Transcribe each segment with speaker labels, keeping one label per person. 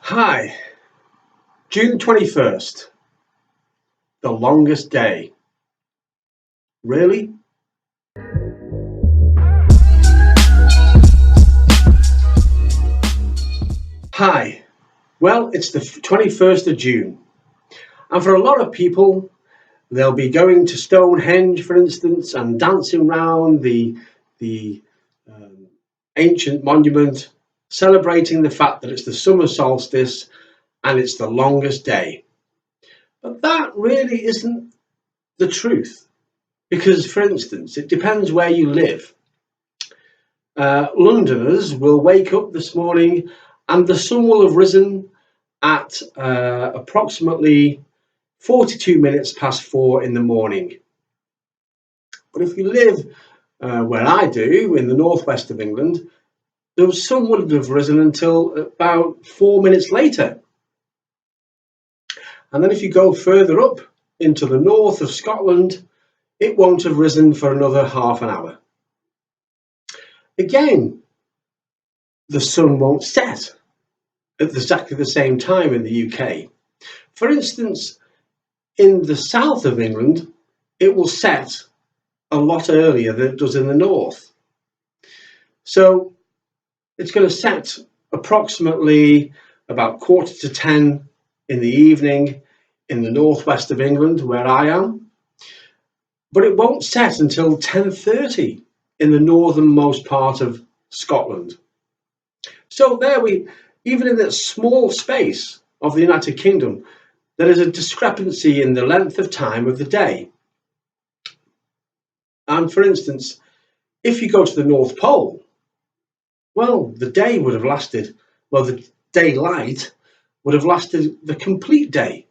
Speaker 1: Hi, June 21st, the longest day. Really? Hi, well, it's the 21st of June, and for a lot of people, they'll be going to Stonehenge, for instance, and dancing round the um, ancient monument, celebrating the fact that it's the summer solstice and it's the longest day. But that really isn't the truth, because, for instance, it depends where you live. Londoners will wake up this morning and the sun will have risen at approximately 42 minutes past 4 in the morning. But if you live where I do, in the northwest of England, the sun wouldn't have risen until about 4 minutes later. And then if you go further up into the north of Scotland, it won't have risen for another half an hour. Again, the sun won't set at exactly the same time in the UK. For instance, in the south of England, it will set a lot earlier than it does in the north. So it's going to set approximately about 9:45 in the evening in the northwest of England, where I am, but it won't set until 10:30 in the northernmost part of Scotland. So even in that small space of the United Kingdom, there is a discrepancy in the length of time of the day. And for instance, if you go to the North Pole, well, the daylight would have lasted the complete day.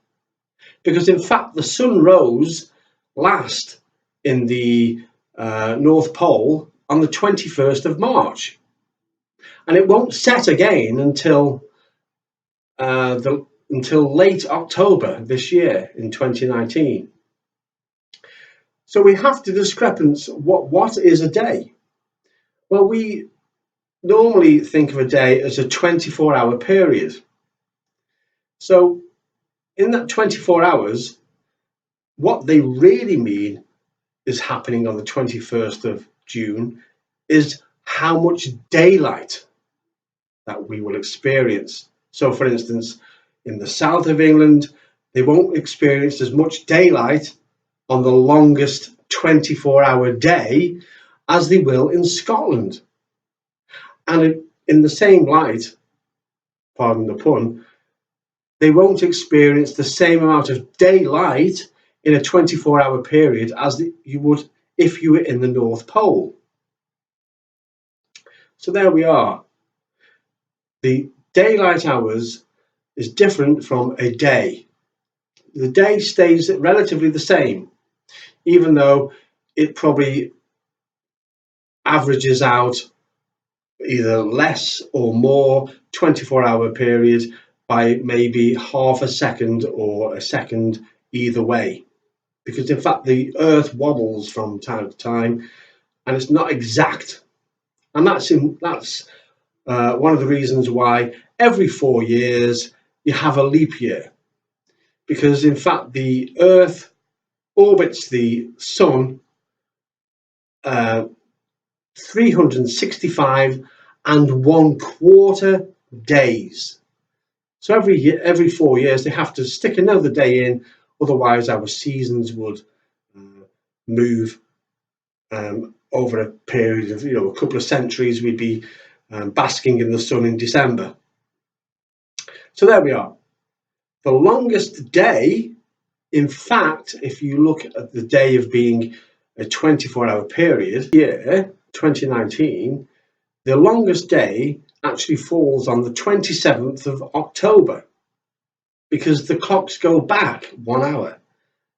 Speaker 1: Because in fact, the sun rose last in the North Pole on the 21st of March. And it won't set again until late October this year in 2019. So we have to discrepance what is a day? Well, we normally think of a day as a 24-hour period. So in that 24 hours, what they really mean is happening on the 21st of June is how much daylight that we will experience. So for instance, in the south of England, they won't experience as much daylight on the longest 24-hour day as they will in Scotland. And in the same light, pardon the pun, they won't experience the same amount of daylight in a 24-hour period as you would if you were in the North Pole. So there we are. The daylight hours is different from a day. The day stays relatively the same, even though it probably averages out either less or more 24-hour period by maybe half a second or a second either way. Because in fact, the Earth wobbles from time to time and it's not exact. And that's one of the reasons why every 4 years you have a leap year. Because in fact, the Earth orbits the Sun 365.25 days. So every 4 years they have to stick another day in, otherwise our seasons would move over a period of a couple of centuries. We'd be basking in the sun in December. So there we are. The longest day, in fact, if you look at the day of being a 24-hour period, year 2019, the longest day actually falls on the 27th of October because the clocks go back 1 hour.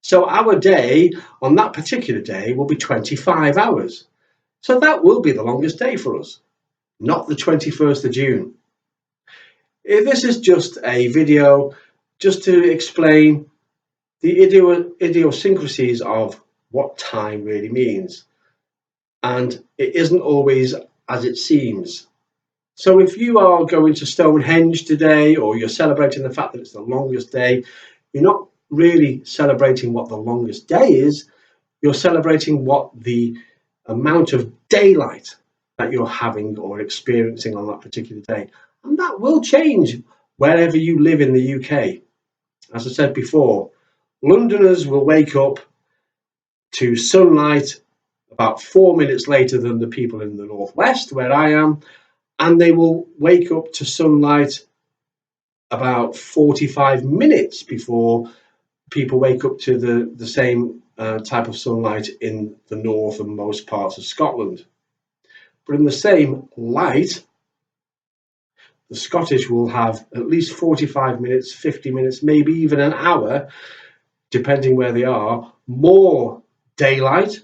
Speaker 1: So our day on that particular day will be 25 hours. So that will be the longest day for us, not the 21st of June. This is just a video just to explain the idiosyncrasies of what time really means. And it isn't always as it seems. So if you are going to Stonehenge today, or you're celebrating the fact that it's the longest day, you're not really celebrating what the longest day is, you're celebrating what the amount of daylight that you're having or experiencing on that particular day. And that will change wherever you live in the UK. As I said before, Londoners will wake up to sunlight about 4 minutes later than the people in the northwest, where I am, and they will wake up to sunlight about 45 minutes before people wake up to the same type of sunlight in the north and most parts of Scotland. But in the same light, the Scottish will have at least 45 minutes, 50 minutes, maybe even an hour, depending where they are, more daylight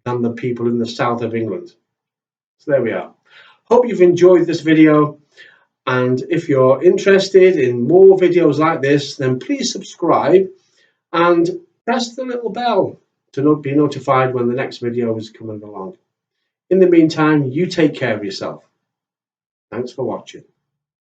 Speaker 1: than the people in the south of England. So there we are. Hope you've enjoyed this video, and if you're interested in more videos like this, then please subscribe and press the little bell to be notified when the next video is coming along. In the meantime, you take care of yourself. Thanks for watching.